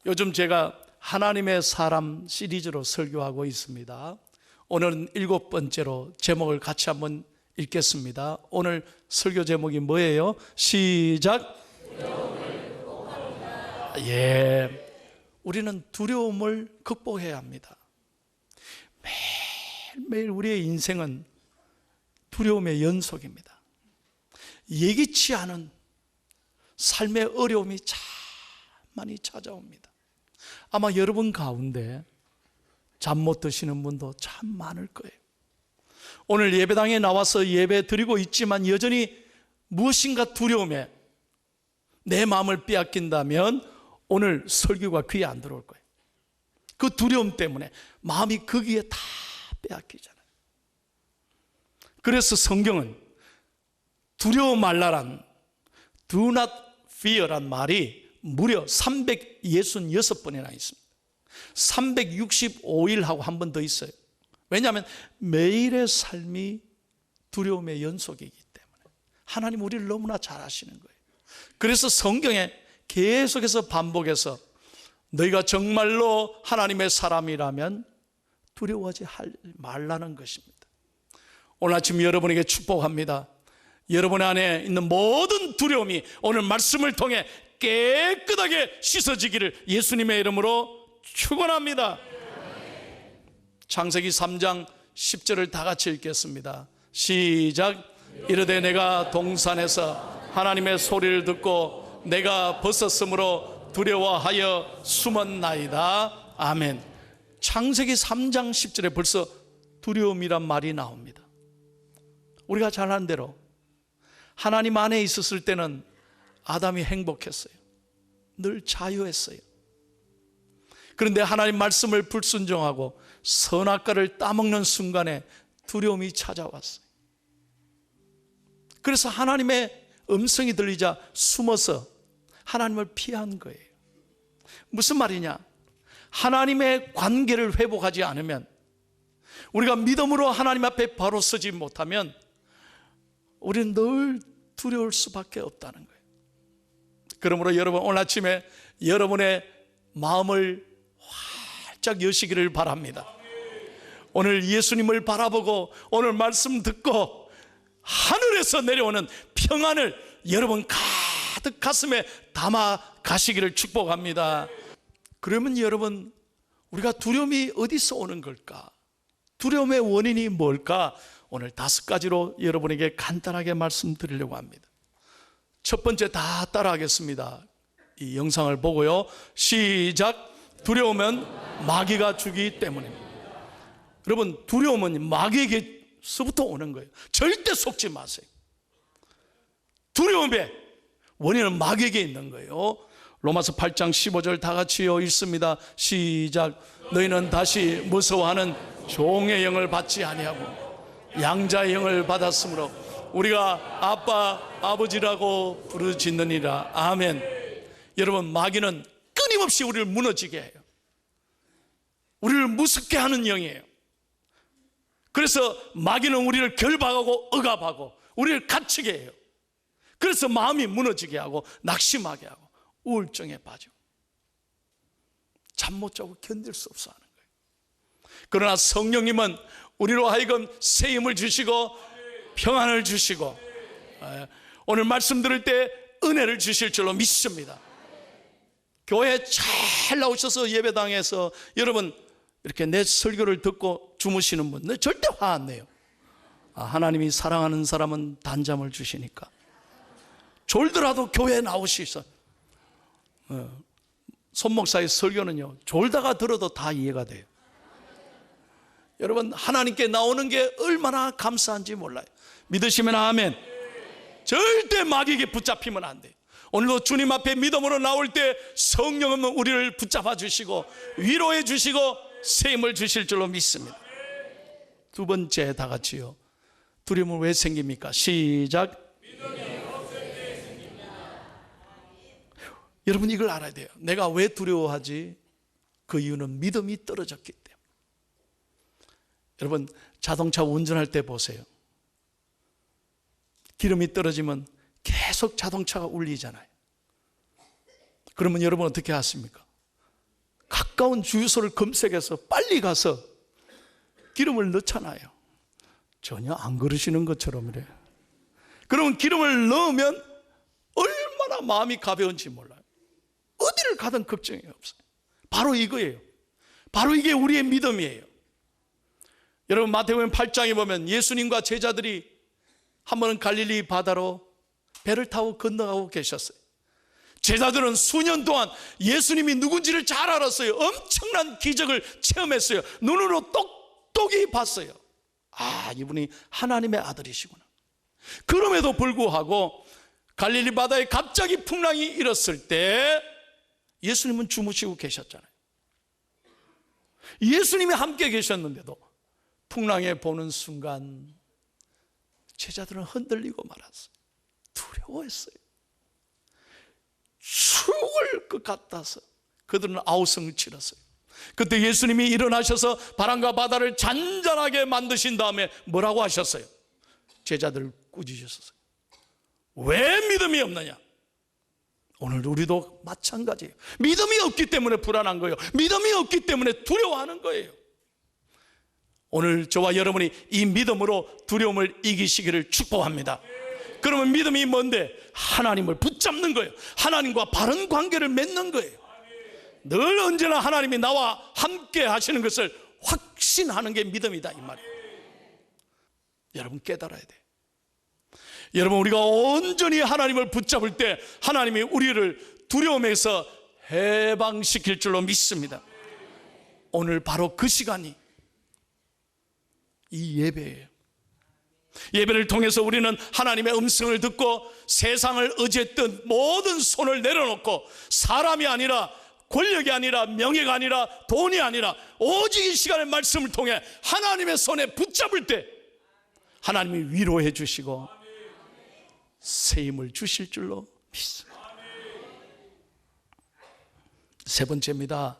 요즘 제가 하나님의 사람 시리즈로 설교하고 있습니다. 오늘은 7번째로 제목을 같이 한번 읽겠습니다. 오늘 설교 제목이 뭐예요? 시작! 우리는 두려움을 극복해야 합니다. 매일매일 우리의 인생은 두려움의 연속입니다. 예기치 않은 삶의 어려움이 참 많이 찾아옵니다. 아마 여러분 가운데 잠 못 드시는 분도 참 많을 거예요. 오늘 예배당에 나와서 예배 드리고 있지만 여전히 무엇인가 두려움에 내 마음을 빼앗긴다면 오늘 설교가 귀에 안 들어올 거예요. 그 두려움 때문에 마음이 거기에 다 빼앗기잖아요. 그래서 성경은 두려워 말라란 Do not fear란 말이 무려 366번이나 있습니다. 365일하고 한 번 더 있어요. 왜냐하면 매일의 삶이 두려움의 연속이기 때문에 하나님 우리를 너무나 잘 아시는 거예요. 그래서 성경에 계속해서 반복해서 너희가 정말로 하나님의 사람이라면 두려워하지 말라는 것입니다. 오늘 아침 여러분에게 축복합니다. 여러분 안에 있는 모든 두려움이 오늘 말씀을 통해 깨끗하게 씻어지기를 예수님의 이름으로 축원합니다. 창세기 3장 10절을 다 같이 읽겠습니다. 시작. 이르되 내가 동산에서 하나님의 소리를 듣고 내가 벗었으므로 두려워하여 숨었나이다. 아멘. 창세기 3장 10절에 벌써 두려움이란 말이 나옵니다. 우리가 잘 아는 대로 하나님 안에 있었을 때는 아담이 행복했어요. 늘 자유했어요. 그런데 하나님 말씀을 불순종하고 선악과를 따먹는 순간에 두려움이 찾아왔어요. 그래서 하나님의 음성이 들리자 숨어서 하나님을 피한 거예요. 무슨 말이냐? 하나님의 관계를 회복하지 않으면, 우리가 믿음으로 하나님 앞에 바로 서지 못하면 우리는 늘 두려울 수밖에 없다는 거예요. 그러므로 여러분 오늘 아침에 여러분의 마음을 활짝 여시기를 바랍니다. 오늘 예수님을 바라보고 오늘 말씀 듣고 하늘에서 내려오는 평안을 여러분 가득 가슴에 담아 가시기를 축복합니다. 그러면 여러분, 우리가 두려움이 어디서 오는 걸까? 두려움의 원인이 뭘까? 오늘 5가지로 여러분에게 간단하게 말씀드리려고 합니다. 첫 번째, 다 따라하겠습니다. 이 영상을 보고요. 시작. 두려움은 마귀가 주기 때문입니다. 여러분, 두려움은 마귀에게서부터 오는 거예요. 절대 속지 마세요. 두려움의 원인은 마귀에게 있는 거예요. 로마서 8장 15절 다 같이요 읽습니다. 시작. 너희는 다시 무서워하는 종의 영을 받지 아니하고 양자의 영을 받았으므로 우리가 아빠 아버지라고 부르짖느니라. 아멘. 여러분, 마귀는 끊임없이 우리를 무너지게 해요. 우리를 무섭게 하는 영이에요. 그래서 마귀는 우리를 결박하고 억압하고 우리를 갇히게 해요. 그래서 마음이 무너지게 하고 낙심하게 하고 우울증에 빠져 잠 못 자고 견딜 수 없어 하는 거예요. 그러나 성령님은 우리로 하여금 새 힘을 주시고 평안을 주시고 오늘 말씀 들을 때 은혜를 주실 줄로 믿습니다. 교회에 잘 나오셔서 예배당에서 여러분 이렇게 내 설교를 듣고 주무시는 분 절대 화 안 내요. 하나님이 사랑하는 사람은 단잠을 주시니까. 졸더라도 교회에 나오시서 손 목사의 설교는요, 졸다가 들어도 다 이해가 돼요. 여러분, 하나님께 나오는 게 얼마나 감사한지 몰라요. 믿으시면 아멘. 절대 마귀에게 붙잡히면 안 돼요. 오늘도 주님 앞에 믿음으로 나올 때 성령은 우리를 붙잡아 주시고 위로해 주시고 새 힘을 주실 줄로 믿습니다. 두 번째, 다 같이요. 두려움은 왜 생깁니까? 시작. 여러분, 이걸 알아야 돼요. 내가 왜 두려워하지? 그 이유는 믿음이 떨어졌기 때문에. 여러분, 자동차 운전할 때 보세요. 기름이 떨어지면 계속 자동차가 울리잖아요. 그러면 여러분 어떻게 하십니까? 가까운 주유소를 검색해서 빨리 가서 기름을 넣잖아요. 전혀 안 그러시는 것처럼 이래요. 그러면 기름을 넣으면 얼마나 마음이 가벼운지 몰라요. 어디를 가든 걱정이 없어요. 바로 이거예요. 바로 이게 우리의 믿음이에요. 여러분, 마태복음 8장에 보면 예수님과 제자들이 한 번은 갈릴리 바다로 배를 타고 건너가고 계셨어요. 제자들은 수년 동안 예수님이 누군지를 잘 알았어요. 엄청난 기적을 체험했어요. 눈으로 똑똑히 봤어요. 아, 이분이 하나님의 아들이시구나. 그럼에도 불구하고 갈릴리 바다에 갑자기 풍랑이 일었을 때 예수님은 주무시고 계셨잖아요. 예수님이 함께 계셨는데도 풍랑에 보는 순간 제자들은 흔들리고 말았어요. 두려워했어요. 죽을 것 같아서 그들은 아우성을 치렀어요. 그때 예수님이 일어나셔서 바람과 바다를 잔잔하게 만드신 다음에 뭐라고 하셨어요? 제자들을 꾸짖으셨어요. 왜 믿음이 없느냐? 오늘 우리도 마찬가지예요. 믿음이 없기 때문에 불안한 거예요. 믿음이 없기 때문에 두려워하는 거예요. 오늘 저와 여러분이 이 믿음으로 두려움을 이기시기를 축복합니다. 그러면 믿음이 뭔데? 하나님을 붙잡는 거예요. 하나님과 바른 관계를 맺는 거예요. 늘 언제나 하나님이 나와 함께 하시는 것을 확신하는 게 믿음이다, 이 말이에요. 여러분, 깨달아야 돼요. 여러분, 우리가 온전히 하나님을 붙잡을 때 하나님이 우리를 두려움에서 해방시킬 줄로 믿습니다. 오늘 바로 그 시간이 이 예배예요. 예배를 통해서 우리는 하나님의 음성을 듣고 세상을 의지했던 모든 손을 내려놓고 사람이 아니라, 권력이 아니라, 명예가 아니라, 돈이 아니라 오직 이 시간의 말씀을 통해 하나님의 손에 붙잡을 때 하나님이 위로해 주시고 새 힘을 주실 줄로 믿습니다. 세 번째입니다.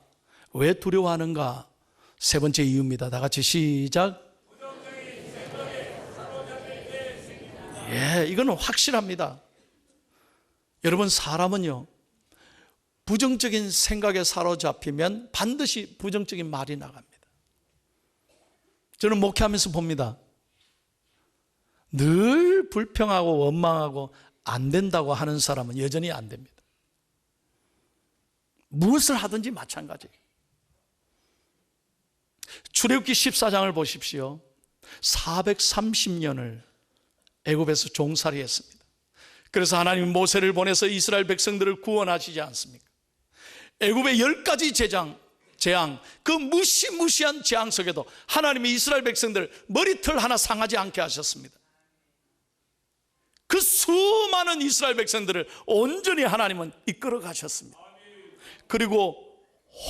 왜 두려워하는가? 세 번째 이유입니다. 다 같이 시작. 예, 이거는 확실합니다. 여러분, 사람은요, 부정적인 생각에 사로잡히면 반드시 부정적인 말이 나갑니다. 저는 목회하면서 봅니다. 늘 불평하고 원망하고 안 된다고 하는 사람은 여전히 안 됩니다. 무엇을 하든지 마찬가지예요. 출애굽기 14장을 보십시오. 430년을 애굽에서 종살이 했습니다. 그래서 하나님 모세를 보내서 이스라엘 백성들을 구원하시지 않습니까? 애굽의 10가지 재앙, 그 무시무시한 재앙 속에도 하나님이 이스라엘 백성들 머리털 하나 상하지 않게 하셨습니다. 그 수많은 이스라엘 백성들을 온전히 하나님은 이끌어 가셨습니다. 그리고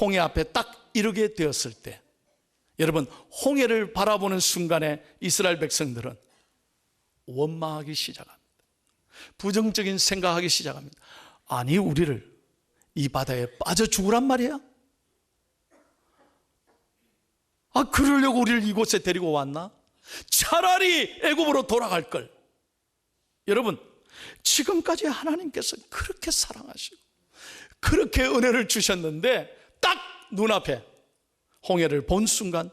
홍해 앞에 딱 이르게 되었을 때, 여러분, 홍해를 바라보는 순간에 이스라엘 백성들은 원망하기 시작합니다. 부정적인 생각하기 시작합니다. 아니, 우리를 이 바다에 빠져 죽으란 말이야? 아, 그러려고 우리를 이곳에 데리고 왔나? 차라리 애굽으로 돌아갈 걸. 여러분, 지금까지 하나님께서 그렇게 사랑하시고 그렇게 은혜를 주셨는데 딱 눈앞에 홍해를 본 순간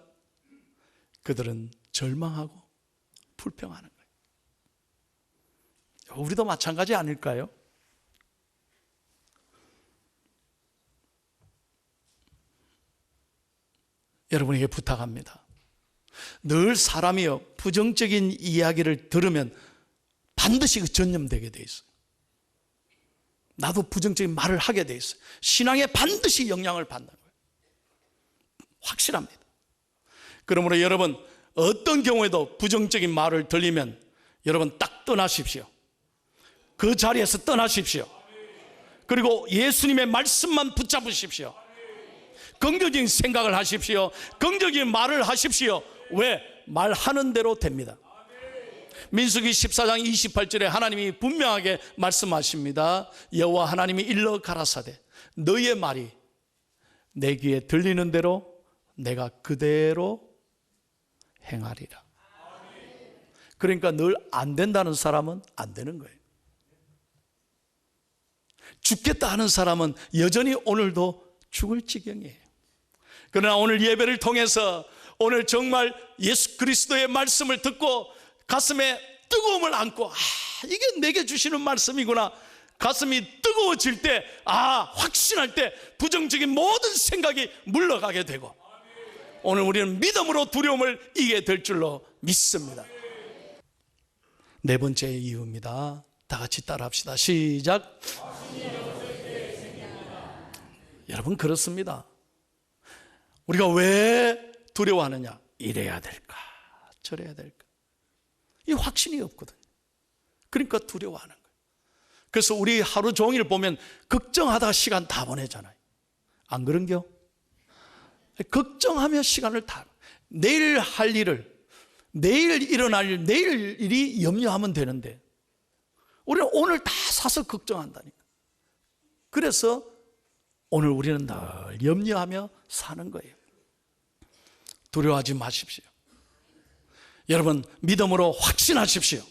그들은 절망하고 불평하는 거예요. 우리도 마찬가지 아닐까요? 여러분에게 부탁합니다. 늘 사람이요, 부정적인 이야기를 들으면 반드시 그 전염되게 돼 있어요. 나도 부정적인 말을 하게 돼 있어요. 신앙에 반드시 영향을 받는 거예요. 확실합니다. 그러므로 여러분, 어떤 경우에도 부정적인 말을 들리면 여러분 딱 떠나십시오. 그 자리에서 떠나십시오. 그리고 예수님의 말씀만 붙잡으십시오. 긍정적인 생각을 하십시오. 긍정적인 말을 하십시오. 왜? 말하는 대로 됩니다. 민수기 14장 28절에 하나님이 분명하게 말씀하십니다. 여호와 하나님이 일러 가라사대 너희의 말이 내 귀에 들리는 대로 내가 그대로 행하리라. 그러니까 늘 안 된다는 사람은 안 되는 거예요. 죽겠다 하는 사람은 여전히 오늘도 죽을 지경이에요. 그러나 오늘 예배를 통해서 오늘 정말 예수 그리스도의 말씀을 듣고 가슴에 뜨거움을 안고 이게 내게 주시는 말씀이구나, 가슴이 뜨거워질 때, 확신할 때 부정적인 모든 생각이 물러가게 되고 오늘 우리는 믿음으로 두려움을 이기게 될 줄로 믿습니다. 네 번째 이유입니다. 다 같이 따라합시다. 시작. 여러분, 그렇습니다. 우리가 왜 두려워하느냐? 이래야 될까, 저래야 될까, 이 확신이 없거든요. 그러니까 두려워하는 거예요. 그래서 우리 하루 종일 보면 걱정하다가 시간 다 보내잖아요. 안 그런겨? 걱정하며 시간을 다, 내일 할 일을, 내일 일어날 일, 내일 일이 염려하면 되는데 우리는 오늘 다 사서 걱정한다니까. 그래서 오늘 우리는 늘 염려하며 사는 거예요. 두려워하지 마십시오. 여러분, 믿음으로 확신하십시오.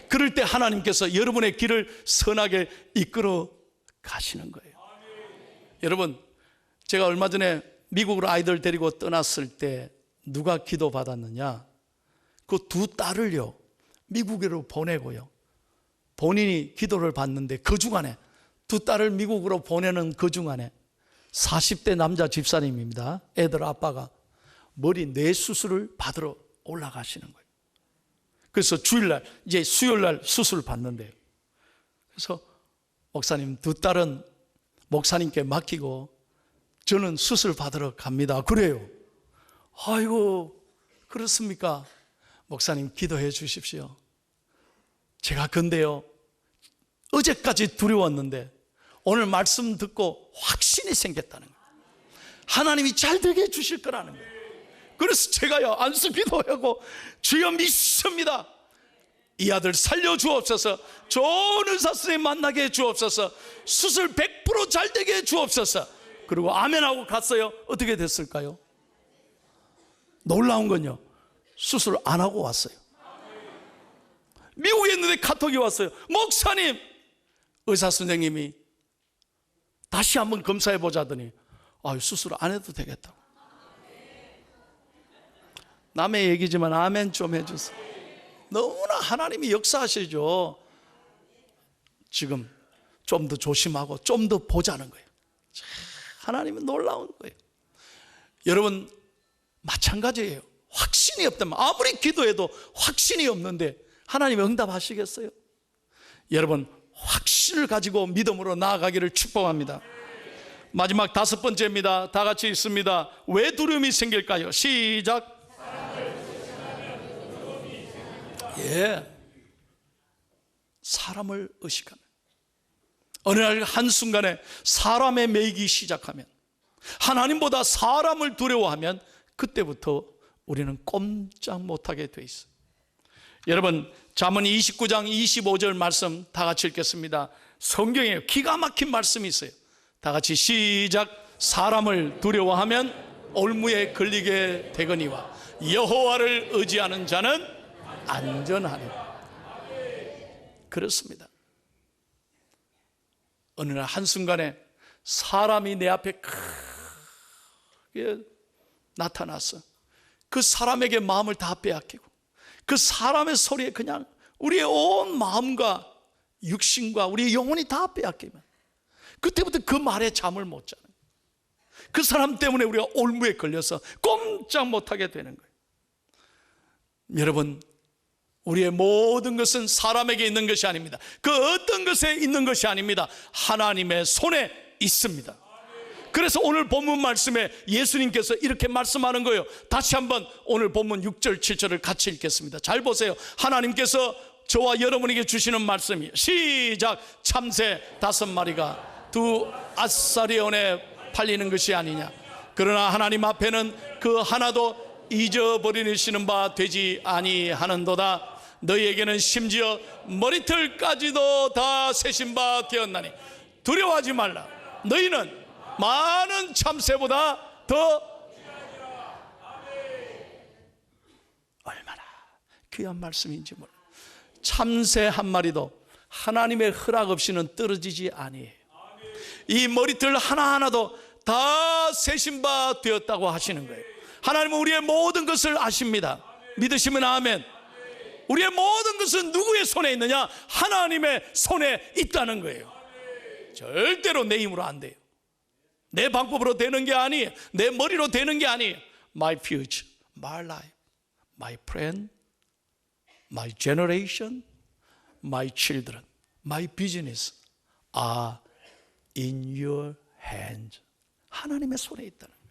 그럴 때 하나님께서 여러분의 길을 선하게 이끌어 가시는 거예요. 여러분, 제가 얼마 전에 미국으로 아이들 데리고 떠났을 때 누가 기도 받았느냐? 그 두 딸을요, 미국으로 보내고요, 본인이 기도를 받는데 그 중간에, 두 딸을 미국으로 보내는 그 중간에 40대 남자 집사님입니다. 애들 아빠가 머리 뇌 수술을 받으러 올라가시는 거예요. 그래서 주일날, 이제 수요일날 수술 받는데요. 그래서 목사님, 두 딸은 목사님께 맡기고 저는 수술 받으러 갑니다. 그래요. 아이고, 그렇습니까? 목사님, 기도해 주십시오. 제가 근데요, 어제까지 두려웠는데 오늘 말씀 듣고 확신이 생겼다는 거예요. 하나님이 잘 되게 해주실 거라는 거예요. 그래서 제가요, 안수 기도하고 주여 믿습니다, 이 아들 살려주옵소서, 좋은 의사 선생님 만나게 해주옵소서, 수술 100% 잘 되게 해주옵소서. 그리고 아멘하고 갔어요. 어떻게 됐을까요? 놀라운 건요, 수술 안 하고 왔어요. 미국에 있는데 카톡이 왔어요. 목사님, 의사 선생님이 다시 한번 검사해 보자더니 수술 안 해도 되겠다고. 남의 얘기지만 아멘 좀 해주세요. 너무나 하나님이 역사하시죠. 지금 좀 더 조심하고 좀 더 보자는 거예요. 하나님은 놀라운 거예요. 여러분, 마찬가지예요. 확신이 없다면, 아무리 기도해도 확신이 없는데 하나님 응답하시겠어요? 여러분, 확신을 가지고 믿음으로 나아가기를 축복합니다. 마지막 5번째입니다. 다 같이 읽습니다. 왜 두려움이 생길까요? 시작. 사람을 의식하면, 어느 날 한순간에 사람에 매이기 시작하면, 하나님보다 사람을 두려워하면 그때부터 우리는 꼼짝 못하게 돼 있어요. 여러분, 잠언 29장 25절 말씀 다 같이 읽겠습니다. 성경에 기가 막힌 말씀이 있어요. 다 같이 시작. 사람을 두려워하면 올무에 걸리게 되거니와 여호와를 의지하는 자는 안전하니라. 그렇습니다. 어느 날 한순간에 사람이 내 앞에 크게 나타났어. 그 사람에게 마음을 다 빼앗기고 그 사람의 소리에 그냥 우리의 온 마음과 육신과 우리의 영혼이 다 빼앗기면 그때부터 그 말에 잠을 못 자는 거예요. 그 사람 때문에 우리가 올무에 걸려서 꼼짝 못하게 되는 거예요. 여러분, 우리의 모든 것은 사람에게 있는 것이 아닙니다. 그 어떤 것에 있는 것이 아닙니다. 하나님의 손에 있습니다. 그래서 오늘 본문 말씀에 예수님께서 이렇게 말씀하는 거예요. 다시 한번 오늘 본문 6절 7절을 같이 읽겠습니다. 잘 보세요. 하나님께서 저와 여러분에게 주시는 말씀이 시작. 참새 5마리가 두 아사리온에 팔리는 것이 아니냐. 그러나 하나님 앞에는 그 하나도 잊어버리시는 바 되지 아니하는도다. 너희에게는 심지어 머리털까지도 다 세신 바 되었나니 두려워하지 말라. 너희는 많은 참새보다 더 얼마나 귀한 말씀인지 몰라. 참새 한 마리도 하나님의 허락 없이는 떨어지지 아니해요. 이 머리털 하나하나도 다 세신 바 되었다고 하시는 거예요. 하나님은 우리의 모든 것을 아십니다. 믿으시면 아멘. 우리의 모든 것은 누구의 손에 있느냐? 하나님의 손에 있다는 거예요. 절대로 내 힘으로 안 돼요. 내 방법으로 되는 게 아니에요. 내 머리로 되는 게 아니에요. My future, my life, my friend, my generation, my children, my business are in your hands. 하나님의 손에 있다는 거예요.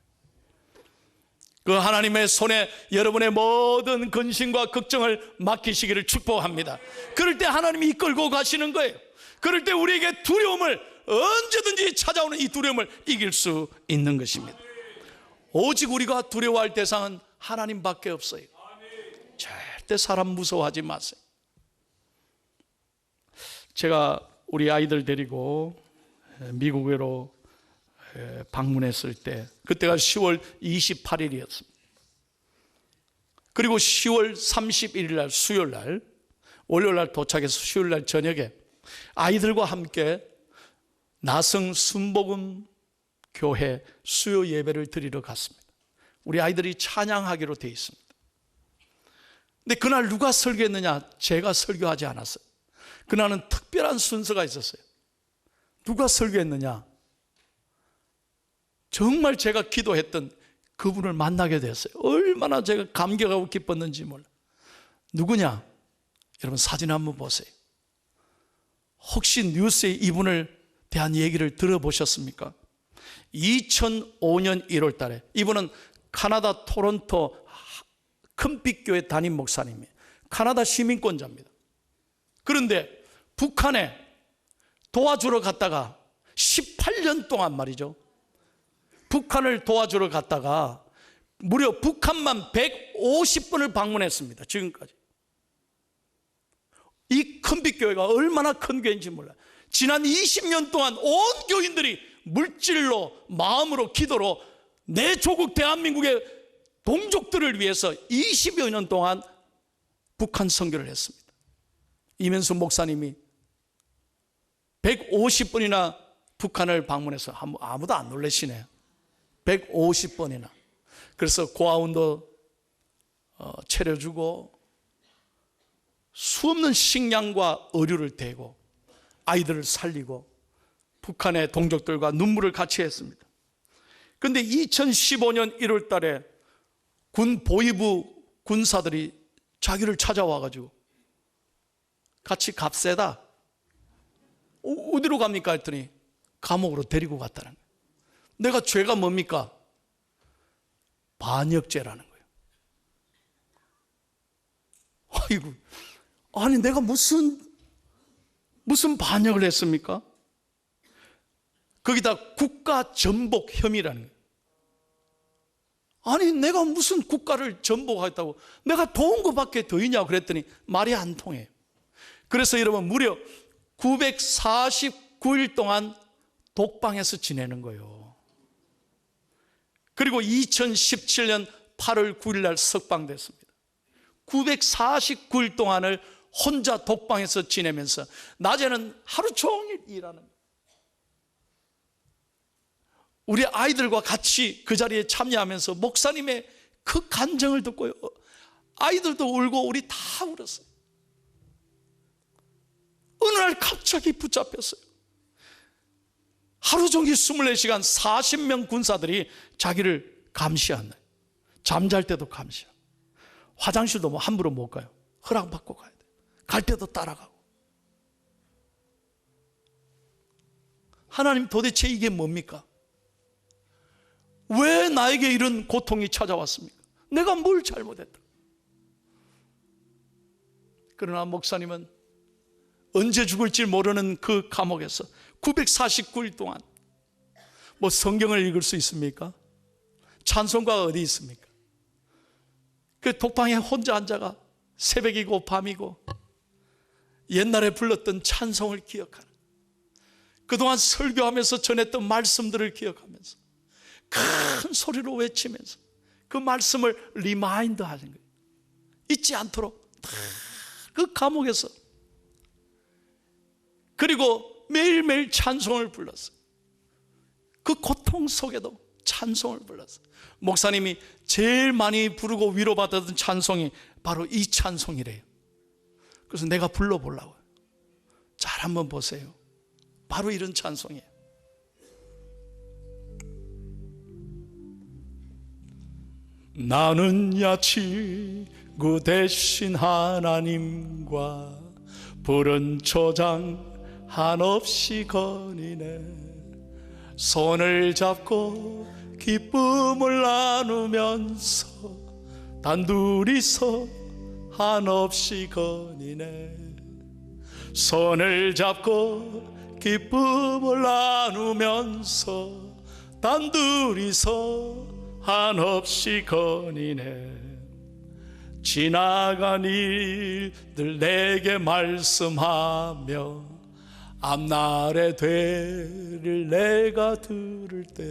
그 하나님의 손에 여러분의 모든 근심과 걱정을 맡기시기를 축복합니다. 그럴 때 하나님이 이끌고 가시는 거예요. 그럴 때 우리에게 두려움을, 언제든지 찾아오는 이 두려움을 이길 수 있는 것입니다. 오직 우리가 두려워할 대상은 하나님밖에 없어요. 절대 사람 무서워하지 마세요. 제가 우리 아이들 데리고 미국으로 방문했을 때, 그때가 10월 28일이었습니다. 그리고 10월 31일 날 수요일 날, 월요일 날 도착해서 수요일 날 저녁에 아이들과 함께 나성 순복음 교회 수요 예배를 드리러 갔습니다. 우리 아이들이 찬양하기로 되어 있습니다. 근데 그날 누가 설교했느냐? 제가 설교하지 않았어요. 그날은 특별한 순서가 있었어요. 누가 설교했느냐? 정말 제가 기도했던 그분을 만나게 됐어요. 얼마나 제가 감격하고 기뻤는지 몰라. 누구냐? 여러분 사진 한번 보세요. 혹시 뉴스에 이분을 대한 얘기를 들어보셨습니까? 2005년 1월 달에 이분은 카나다 토론토 큰빛교회 담임 목사님이에요. 카나다 시민권자입니다. 그런데 북한에 도와주러 갔다가 18년 동안 말이죠, 북한을 도와주러 갔다가 무려 북한만 150번을 방문했습니다. 지금까지. 이 큰빛교회가 얼마나 큰 교회인지 몰라요. 지난 20년 동안 온 교인들이 물질로, 마음으로, 기도로 내 조국 대한민국의 동족들을 위해서 20여 년 동안 북한 선교를 했습니다. 이면수 목사님이 150번이나 북한을 방문해서 아무도 안 놀라시네요. 150번이나. 그래서 고아원도 차려주고 수없는 식량과 의류를 대고 아이들을 살리고 북한의 동족들과 눈물을 같이 했습니다. 그런데 2015년 1월 달에 군 보위부 군사들이 자기를 찾아와가지고 같이 갑세다. 어디로 갑니까? 했더니 감옥으로 데리고 갔다는 거예요. 내가 죄가 뭡니까? 반역죄라는 거예요. 아이고, 아니 내가 무슨 반역을 했습니까? 거기다 국가 전복 혐의라는 거예요. 아니 내가 무슨 국가를 전복하겠다고, 내가 도운 것밖에 더 있냐고 그랬더니 말이 안 통해요. 그래서 여러분 무려 949일 동안 독방에서 지내는 거예요. 그리고 2017년 8월 9일 날 석방됐습니다. 949일 동안을 혼자 독방에서 지내면서 낮에는 하루 종일 일하는 거예요. 우리 아이들과 같이 그 자리에 참여하면서 목사님의 그 간증을 듣고요, 아이들도 울고 우리 다 울었어요. 어느 날 갑자기 붙잡혔어요. 하루 종일 24시간 40명 군사들이 자기를 감시한다. 잠잘 때도 감시하고, 화장실도 뭐 함부로 못 가요. 허락받고 가야 돼. 갈 때도 따라가고. 하나님 도대체 이게 뭡니까? 왜 나에게 이런 고통이 찾아왔습니까? 내가 뭘 잘못했다? 그러나 목사님은 언제 죽을지 모르는 그 감옥에서 949일 동안 뭐 성경을 읽을 수 있습니까? 찬송가가 어디 있습니까? 그 독방에 혼자 앉아가 새벽이고 밤이고 옛날에 불렀던 찬송을 기억하는, 그동안 설교하면서 전했던 말씀들을 기억하면서 큰 소리로 외치면서 그 말씀을 리마인드 하는 거예요. 잊지 않도록 그 감옥에서. 그리고 매일매일 찬송을 불렀어요. 그 고통 속에도 찬송을 불렀어요. 목사님이 제일 많이 부르고 위로받았던 찬송이 바로 이 찬송이래요. 그래서 내가 불러보려고요. 잘 한번 보세요. 바로 이런 찬송이에요. 나는 야 친구 대신 하나님과 푸른 초장 한없이 거니네. 손을 잡고 기쁨을 나누면서 단둘이서 한없이 거니네. 손을 잡고 기쁨을 나누면서 단둘이서 한없이 거니네. 지나간 일들 내게 말씀하며 앞날의 되를 내가 들을 때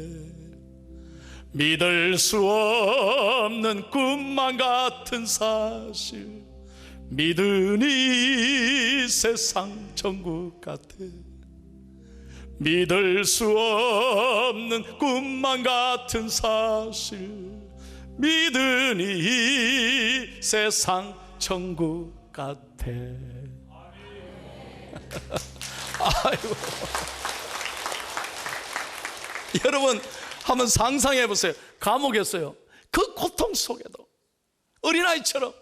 믿을 수 없는 꿈만 같은 사실 믿으니 세상 천국 같아. 믿을 수 없는 꿈만 같은 사실 믿으니 세상 천국 같아. 아이고. 여러분 한번 상상해 보세요. 감옥이었어요. 그 고통 속에도 어린아이처럼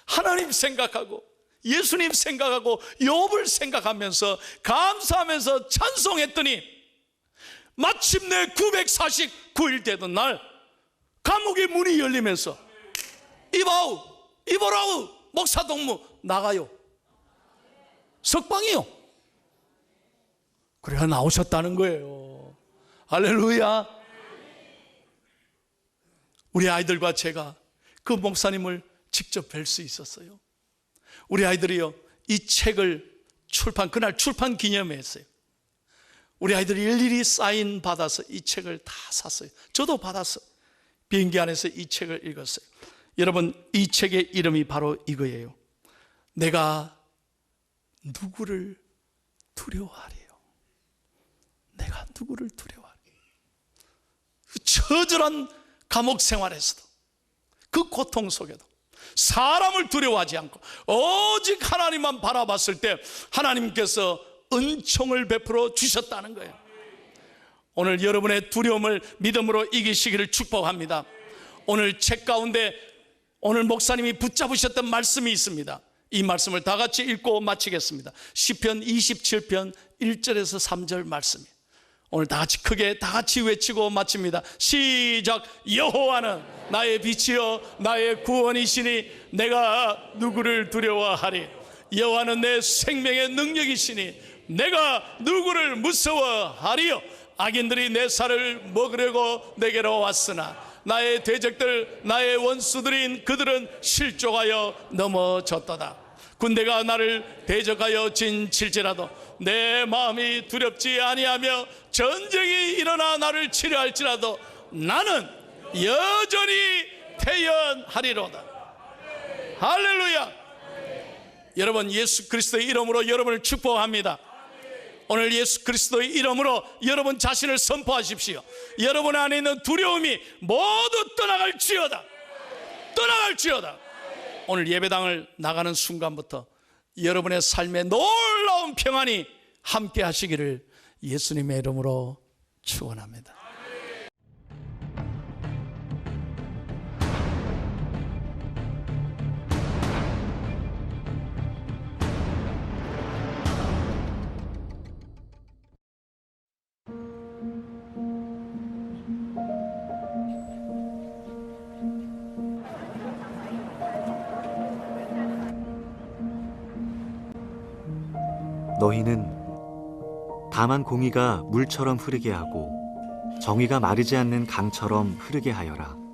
하나님 생각하고 예수님 생각하고 욥을 생각하면서 감사하면서 찬송했더니 마침내 949일 되던 날 감옥의 문이 열리면서 이보라우 목사 동무 나가요. 석방이요. 그래야 나오셨다는 거예요. 할렐루야. 우리 아이들과 제가 그 목사님을 직접 뵐 수 있었어요. 우리 아이들이요, 이 책을 그날 출판 기념회 했어요. 우리 아이들이 일일이 사인 받아서 이 책을 다 샀어요. 저도 받았어요. 비행기 안에서 이 책을 읽었어요. 여러분, 이 책의 이름이 바로 이거예요. 내가 누구를 두려워하리요? 내가 누구를 두려워하리요? 그 처절한 감옥 생활에서도 그 고통 속에도 사람을 두려워하지 않고 오직 하나님만 바라봤을 때 하나님께서 은총을 베풀어 주셨다는 거예요. 오늘 여러분의 두려움을 믿음으로 이기시기를 축복합니다. 오늘 책 가운데 오늘 목사님이 붙잡으셨던 말씀이 있습니다. 이 말씀을 다 같이 읽고 마치겠습니다. 시편 27편 1절에서 3절 말씀이에요. 오늘 다 같이 크게 다 같이 외치고 마칩니다. 시작. 여호와는 나의 빛이요 나의 구원이시니 내가 누구를 두려워하리. 여호와는 내 생명의 능력이시니 내가 누구를 무서워하리요. 악인들이 내 살을 먹으려고 내게로 왔으나 나의 대적들 나의 원수들인 그들은 실족하여 넘어졌도다. 군대가 나를 대적하여 진칠지라도 내 마음이 두렵지 아니하며 전쟁이 일어나 나를 치료할지라도 나는 여전히 태연하리로다. 할렐루야. 여러분, 예수 그리스도의 이름으로 여러분을 축복합니다. 오늘 예수 그리스도의 이름으로 여러분 자신을 선포하십시오. 여러분 안에 있는 두려움이 모두 떠나갈지어다. 떠나갈지어다. 오늘 예배당을 나가는 순간부터 여러분의 삶에 놀라운 평안이 함께 하시기를 예수님의 이름으로 축원합니다. 너희는 다만 공의가 물처럼 흐르게 하고 정의가 마르지 않는 강처럼 흐르게 하여라.